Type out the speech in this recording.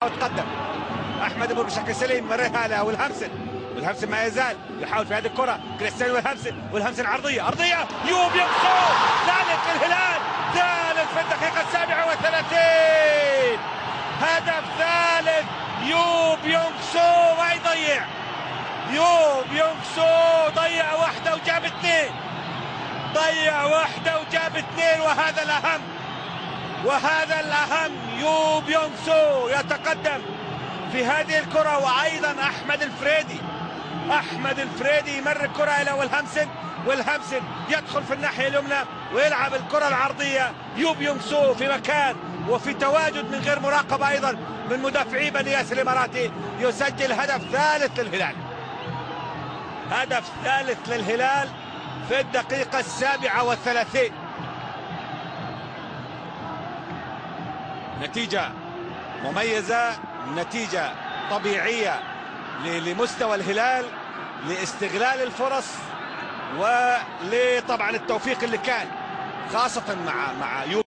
وتقدم احمد ابو بشكل سليم مررها له والهمسن ما يزال يحاول في هذه الكره كريستيانو والهمسن عرضيه يوب يمسو ثالث للهلال، ثالث في الدقيقه 37. هدف ثالث يوب يونغسو ما يضيع. يوب يونغسو ضيع واحده وجاب اثنين، وهذا الأهم يوب يونغسو يتقدم في هذه الكرة. وأيضا أحمد الفريدي يمر الكرة إلى والهمسن يدخل في الناحية اليمنى ويلعب الكرة العرضية. يوب يونغسو في مكان وفي تواجد من غير مراقبة أيضا من مدافعي بني ياسر الإماراتي يسجل هدف ثالث للهلال في الدقيقة 37. نتيجة مميزة، نتيجة طبيعية لمستوى الهلال، لاستغلال الفرص ولطبعا التوفيق اللي كان خاصة مع يوب.